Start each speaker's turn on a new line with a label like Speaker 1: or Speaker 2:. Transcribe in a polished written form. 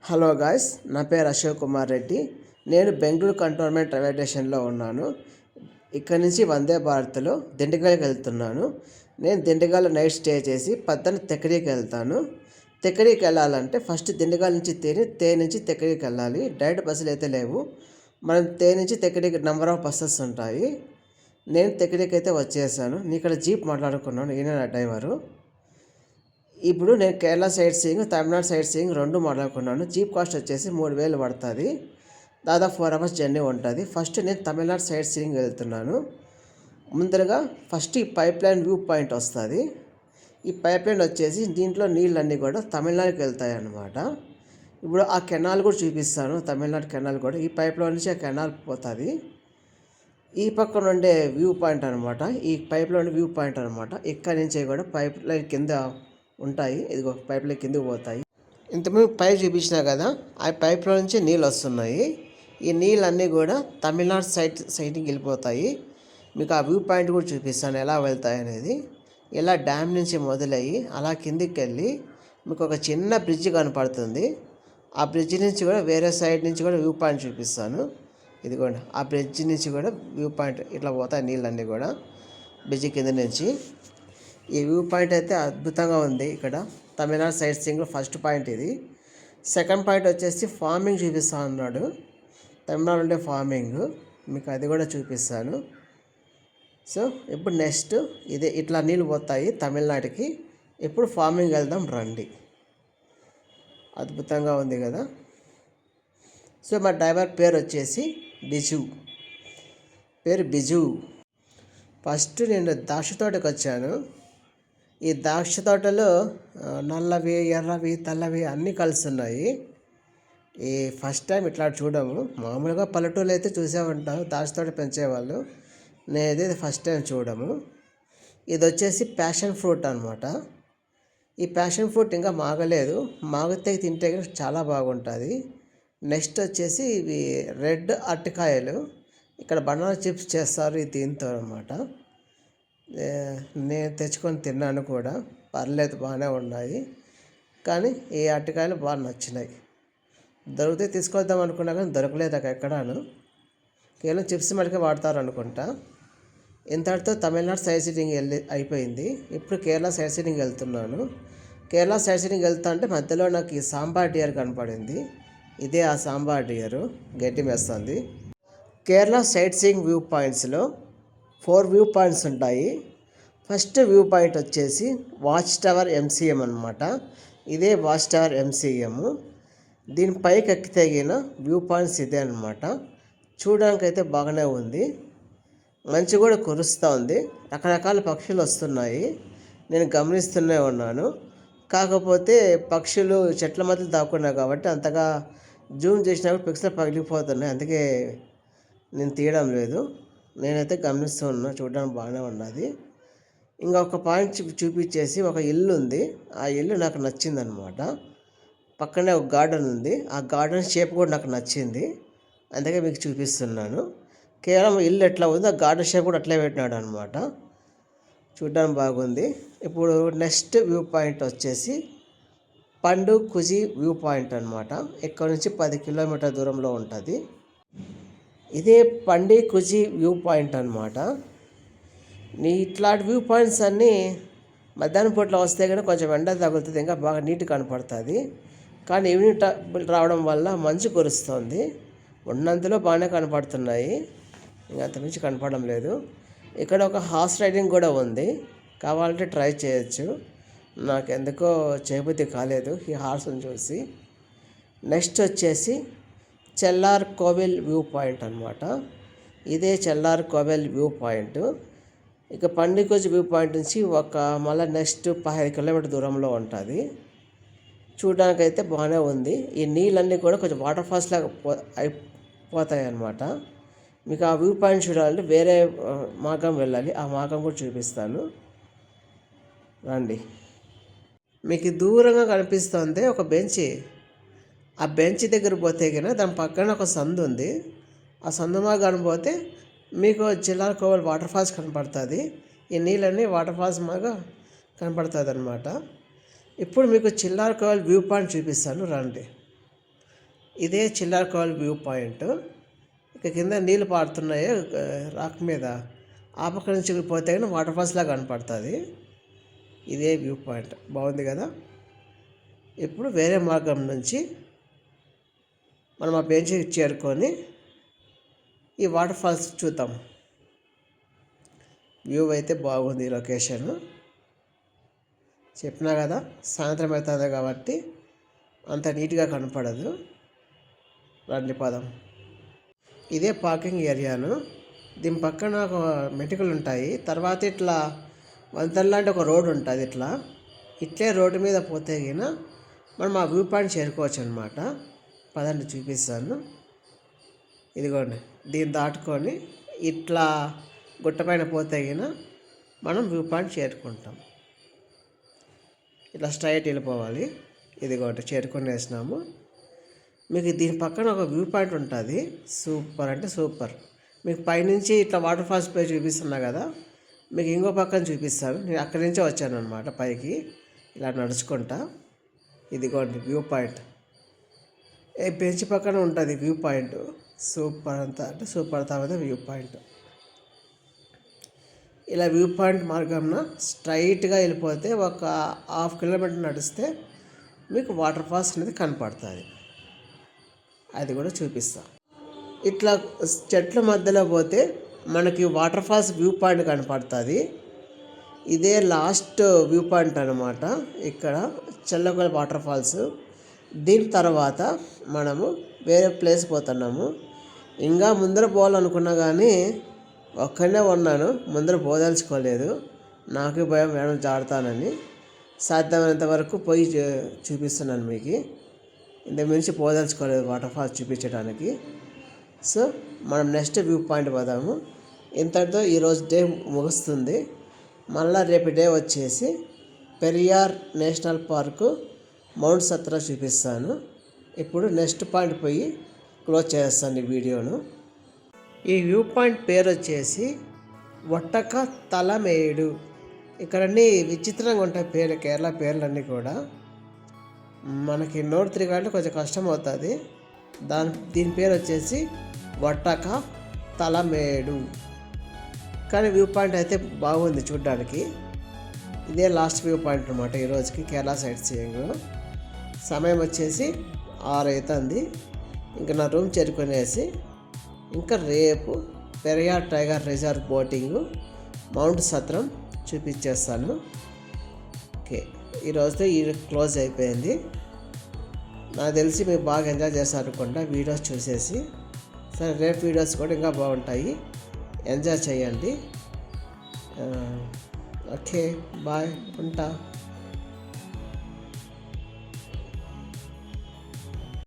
Speaker 1: Hello guys, నా పేరు అశోక్ కుమార్ రెడ్డి. నేను బెంగళూరు కంటోన్మెంట్ రైల్వే స్టేషన్లో ఉన్నాను. ఇక్కడ నుంచి వందే భారత్లో దిండగల్కి వెళ్తున్నాను. నేను దిండగల్లో నైట్ స్టే చేసి పద్దన తెక్కడికి వెళ్తాను. తెక్కడికి వెళ్ళాలంటే ఫస్ట్ దిండగల్ నుంచి తే నుంచి తెక్కడికి వెళ్ళాలి. డైరెక్ట్ బస్సులు అయితే లేవు. మనం తే నుంచి తెక్కడికి నెంబర్ ఆఫ్ బస్సెస్ ఉంటాయి. నేను తెక్కడికి అయితే వచ్చేసాను. నేను ఇక్కడ జీప్ మాట్లాడుకున్నాను, ఈయన నా డ్రైవరు. ఇప్పుడు నేను Kerala sight seeing, Tamil Nadu sight seeing రెండు మాట్లాడుకున్నాను. జీప్ కాస్ట్ వచ్చేసి 3,000 పడుతుంది. దాదాపు 4 అవర్స్ జర్నీ ఉంటుంది. ఫస్ట్ నేను తమిళనాడు సైట్ సీయింగ్ వెళ్తున్నాను. ముందరగా ఫస్ట్ ఈ పైప్ లైన్ వ్యూ పాయింట్ వస్తుంది. ఈ పైప్ లైన్ వచ్చేసి దీంట్లో నీళ్ళన్నీ కూడా తమిళనాడుకి వెళ్తాయి అన్నమాట. ఇప్పుడు ఆ కెనాల్ కూడా చూపిస్తాను. తమిళనాడు కెనాల్ కూడా ఈ పైప్లో నుంచి ఆ కెనాల్ పోతుంది. ఈ పక్కన ఉండే వ్యూ పాయింట్ అనమాట. ఈ పైప్లో ఉండే వ్యూ పాయింట్ అనమాట. ఇక్కడి నుంచి కూడా పైప్ లైన్ కింద ఉంటాయి. ఇదిగో పైప్లో కిందకి పోతాయి. ఇంతకుముందు పైప్ చూపించినా కదా, ఆ పైప్లో నుంచి నీళ్ళు వస్తున్నాయి. ఈ నీళ్ళన్నీ కూడా తమిళనాడు సైడ్కి వెళ్ళిపోతాయి. మీకు ఆ వ్యూ పాయింట్ కూడా చూపిస్తాను ఎలా వెళ్తాయి అనేది. ఇలా డ్యామ్ నుంచి మొదలయ్యి అలా కిందికి వెళ్ళి మీకు ఒక చిన్న బ్రిడ్జ్ కనపడుతుంది. ఆ బ్రిడ్జ్ నుంచి కూడా వేరే సైడ్ నుంచి కూడా వ్యూ పాయింట్ చూపిస్తాను. ఇదిగోండి, ఆ బ్రిడ్జ్ నుంచి కూడా వ్యూ పాయింట్ ఇట్లా పోతాయి నీళ్ళన్నీ కూడా బ్రిడ్జ్ కింద నుంచి. ఈ వ్యూ పాయింట్ అయితే అద్భుతంగా ఉంది. ఇక్కడ తమిళనాడు సైట్ సీయింగ్లో ఫస్ట్ పాయింట్ ఇది. సెకండ్ పాయింట్ వచ్చేసి ఫార్మింగ్ చూపిస్తా ఉన్నాడు. తమిళనాడు ఉండే ఫార్మింగ్ మీకు అది కూడా చూపిస్తాను. సో ఇప్పుడు నెక్స్ట్ ఇదే ఇట్లా నీళ్ళు పోతాయి తమిళనాడుకి. ఇప్పుడు ఫార్మింగ్ వెళ్దాం రండి. అద్భుతంగా ఉంది కదా. సో మా డ్రైవర్ పేరు వచ్చేసి బిజు. ఫస్ట్ నేను ద్రాక్ష తోటకి వచ్చాను. ఈ ద్రాక్ష తోటలో నల్లవి, ఎర్రవి, తెల్లవి అన్నీ కలిసి ఉన్నాయి. ఈ ఫస్ట్ టైం ఇట్లా చూడము. మామూలుగా పల్లెటూళ్ళు అయితే చూసే ఉంటాము, ద్రాక్ష తోట పెంచేవాళ్ళు. నేనైతే ఫస్ట్ టైం చూడము. ఇది వచ్చేసి ప్యాషన్ ఫ్రూట్ అనమాట. ఈ ప్యాషన్ ఫ్రూట్ ఇంకా మాగలేదు. మాగితే తింటే చాలా బాగుంటుంది. నెక్స్ట్ వచ్చేసి ఇవి రెడ్ అరటికాయలు. ఇక్కడ బనానా చిప్స్ చేస్తారు ఇది దీంతో అనమాట. నేను తెచ్చుకొని తిన్నాను కూడా, పర్లేదు బాగానే ఉన్నాయి. కానీ ఈ అరటికాయలు బాగా నచ్చినాయి. దొరికితే తీసుకొద్దాం అనుకున్నా కానీ దొరకలేదు అక్కడ ఎక్కడాను. కేవలం చిప్స్ మటుకే వాడతారు అనుకుంటా. ఇంతటితో తమిళనాడు సైట్ సీయింగ్ అయిపోయింది. ఇప్పుడు కేరళ సైట్ సీయింగ్ వెళ్తున్నాను. కేరళ సైట్ సీయింగ్ వెళ్తా అంటే మధ్యలో నాకు ఈ సాంబార్ డియర్ కనపడింది. ఇదే ఆ సాంబార్ డియర్ గడ్డి వేస్తుంది. కేరళ సైట్ సీయింగ్ వ్యూ పాయింట్స్లో 4 వ్యూ పాయింట్స్ ఉంటాయి. ఫస్ట్ వ్యూ పాయింట్ వచ్చేసి వాచ్ టవర్ ఎంసీఎం అనమాట. ఇదే వాచ్ టవర్ ఎంసీఎం. దీని పైకి ఎక్కితేగిన వ్యూ పాయింట్స్ ఇదే అనమాట. చూడడానికి అయితే బాగానే ఉంది. మంచు కూడా కురుస్తూ ఉంది. రకరకాల పక్షులు వస్తున్నాయి. నేను గమనిస్తూనే ఉన్నాను. కాకపోతే పక్షులు చెట్ల మధ్య దాక్కున్నాయి కాబట్టి అంతగా జూమ్ చేసినప్పుడు పిక్చర్ పగిలిపోతున్నాయి. అందుకే నేను తీయడం లేదు. నేనైతే గమనిస్తూ ఉన్నా, చూడడానికి బాగానే ఉన్నది. ఇంకొక పాయింట్ చూపించేసి ఒక ఇల్లు ఉంది. ఆ ఇల్లు నాకు నచ్చిందనమాట. పక్కనే ఒక గార్డెన్ ఉంది. ఆ గార్డెన్ షేప్ కూడా నాకు నచ్చింది. అందుకే మీకు చూపిస్తున్నాను. కేవలం ఇల్లు ఎట్లా ఉంది, ఆ గార్డెన్ షేప్ కూడా అట్లే పెట్టినాడు అనమాట. చూడడానికి బాగుంది. ఇప్పుడు నెక్స్ట్ వ్యూ పాయింట్ వచ్చేసి పండు కుజి వ్యూ పాయింట్ అనమాట. ఇక్కడ నుంచి 10 కిలోమీటర్ దూరంలో ఉంటుంది. ఇదే పండి కుజి వ్యూ పాయింట్ అనమాట. ఇట్లాంటి వ్యూ పాయింట్స్ అన్నీ మధ్యాహ్నం పూటలో వస్తే కనుక కొంచెం ఎండ తగులుతుంది, ఇంకా బాగా నీట్గా కనపడుతుంది. కానీ ఈవినింగ్ రావడం వల్ల మంచు కురుస్తుంది. ఉన్నంతలో బాగానే కనపడుతున్నాయి, ఇంకా అంతమించి కనపడడం లేదు. ఇక్కడ ఒక హార్స్ రైడింగ్ కూడా ఉంది. కావాలంటే ట్రై చేయొచ్చు. నాకు ఎందుకో చేయబుద్ధి కాలేదు ఈ హార్స్ని చూసి. నెక్స్ట్ వచ్చేసి చెల్లార్ కోవెల్ వ్యూ పాయింట్ అనమాట. ఇదే చెల్లార్ కోవెల్ వ్యూ పాయింట్. ఇక పండికొచ్చి వ్యూ పాయింట్ నుంచి మళ్ళీ నెక్స్ట్ 15 కిలోమీటర్ దూరంలో ఉంటుంది. చూడడానికి అయితే బాగానే ఉంది. ఈ నీళ్ళన్నీ కూడా కొంచెం వాటర్ ఫాల్స్ లాగా అయిపోతాయి అన్నమాట. మీకు ఆ వ్యూ పాయింట్ చూడాలంటే వేరే మార్గం వెళ్ళాలి. ఆ మార్గం కూడా చూపిస్తాను రండి. మీకు దూరంగా కనిపిస్తుంది ఒక బెంచి. ఆ బెంచ్ దగ్గర పోతే కన్నా దాని పక్కన ఒక సందు ఉంది. ఆ సందు మార్గాన్ని పోతే మీకు చెల్లార్ కోవెల్ వాటర్ ఫాల్స్ కనపడుతుంది. ఈ నీళ్ళన్నీ వాటర్ ఫాల్స్ మాగా కనపడుతుంది అనమాట. ఇప్పుడు మీకు చెల్లార్ కోవెల్ వ్యూ పాయింట్ చూపిస్తాను రండి. ఇదే చిల్లరకోల్ వ్యూ పాయింట్. ఇక కింద నీళ్ళు పారుతున్నాయి రాక్ మీద. ఆ పక్క నుంచి పోతే కానీ వాటర్ ఫాల్స్ లాగా కనపడుతుంది. ఇదే వ్యూ పాయింట్. బాగుంది కదా. ఇప్పుడు వేరే మార్గం నుంచి మనం ఆ బెంచ్కి చేరుకొని ఈ వాటర్ ఫాల్స్ చూద్దాం. వ్యూ అయితే బాగుంది. లొకేషన్ చెప్పినా కదా, సాయంత్రం అవుతుంది కాబట్టి అంత నీట్గా కనపడదు. రండి పదం. ఇదే పార్కింగ్ ఏరియాను. దీని పక్కన ఒక మెటికలు ఉంటాయి. తర్వాత ఇట్లా వంతెనలాంటి ఒక రోడ్ ఉంటుంది. ఇట్లే రోడ్డు మీద పోతే గిన మనం ఆ వ్యూ పాయింట్ చేరుకోవచ్చు అనమాట. పదండి చూపిస్తాను. ఇదిగోండి, దీన్ని దాటుకొని ఇట్లా గుట్టపైన పోతే గిన మనం వ్యూ పాయింట్ చేరుకుంటాం. ఇట్లా స్ట్రైట్ వెళ్ళిపోవాలి. ఇదిగోండి చేరుకునేసినాము. మీకు దీని పక్కన ఒక వ్యూ పాయింట్ ఉంటుంది. సూపర్ అంటే సూపర్. మీకు పైనుంచి ఇట్లా వాటర్ ఫాల్స్ పై చూపిస్తున్నా కదా, మీకు ఇంకో పక్కన చూపిస్తాను. నేను అక్కడి నుంచే వచ్చాను అనమాట పైకి ఇలా నడుచుకుంటా. ఇదిగోండి వ్యూ పాయింట్. బెంచ్ పక్కన ఉంటుంది వ్యూ పాయింట్. సూపర్ అంతా అంటే సూపర్ తర్వాత వ్యూ పాయింట్. ఇలా వ్యూ పాయింట్ మార్గంన స్ట్రైట్గా వెళ్ళిపోతే ఒక 1/2 కిలోమీటర్ నడిస్తే మీకు వాటర్ ఫాల్స్ అనేది కనపడుతుంది. అది కూడా చూపిస్తా. ఇట్లా చెట్ల మధ్యలో పోతే మనకి వాటర్ ఫాల్స్ వ్యూ పాయింట్ కనపడుతుంది. ఇదే లాస్ట్ వ్యూ పాయింట్ అనమాట. ఇక్కడ చెల్లకొల వాటర్ ఫాల్స్. దీని తర్వాత మనము వేరే ప్లేస్ పోతున్నాము. ఇంకా ముందర పోవాలనుకున్నా కానీ ఒక్కనే ఉన్నాను, ముందర పోదలుచుకోలేదు. నాకు భయం వేయడం జారుతానని సాధ్యమైనంత వరకు పోయి చూపిస్తున్నాను మీకు. ఇంతకు మించి పోదలుచుకోలేదు వాటర్ ఫాల్స్ చూపించడానికి. సో మనం నెక్స్ట్ వ్యూ పాయింట్ పోదాము. ఇంతటితో ఈరోజు డే ముగుస్తుంది. మళ్ళీ రేపు డే వచ్చేసి పెరియార్ నేషనల్ పార్కు, మౌంట్ సత్రా చూపిస్తాను. ఇప్పుడు నెక్స్ట్ పాయింట్ పోయి క్లోజ్ చేస్తాను ఈ వీడియోను. ఈ వ్యూ పాయింట్ పేరు వచ్చేసి వట్టక తలమేడు. ఇక్కడన్నీ విచిత్రంగా ఉంటాయి పేర్లు, కేరళ పేర్లన్నీ కూడా. మనకి నోట్ తిరగాలంటే కొంచెం కష్టం అవుతుంది. దీని పేరు వచ్చేసి వట్టక తలమేడు. కానీ వ్యూ పాయింట్ అయితే బాగుంది చూడ్డానికి. ఇదే లాస్ట్ వ్యూ పాయింట్ అనమాట ఈరోజుకి కేరళ సైట్ సీయింగ్. సమయం వచ్చేసి 6 అవుతుంది. ఇంకా నా రూమ్ చేరుకునేసి ఇంకా రేపు Periyar tiger reserve boating, mount సత్రం చూపించేస్తాను. ఓకే, ఈరోజుతో ఈ క్లోజ్ అయిపోయింది. నాకు తెలిసి మీరు బాగా ఎంజాయ్ చేస్తారు అనుకుంటా వీడియోస్ చూసేసి. సరే, రేపు వీడియోస్ కూడా ఇంకా బాగుంటాయి, ఎంజాయ్ చేయండి. ఓకే, బాయ్, ఉంటా.